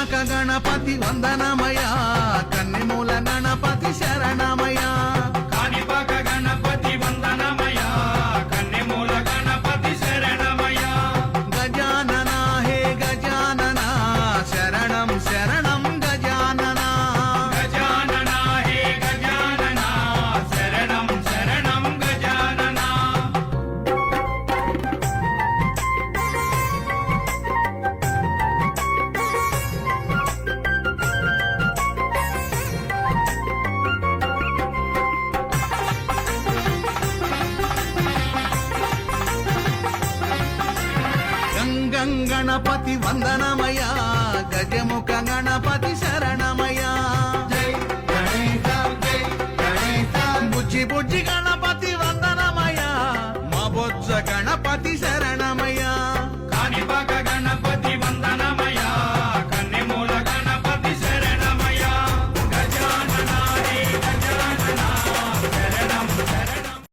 కాణిపాక గణపతి వందనమయ కన్నెమూల గణపతి శరణమయ కాణిపాక గణపతి వందనమయ కన్నెమూల గణపతి శరణమయ గజానన హే గజానన శరణం శరణం గజానన గజానన హే గజానన శరణం శరణం గజానన గంగం గణపతి వందనమయ గజముఖ గణపతి శరణమయ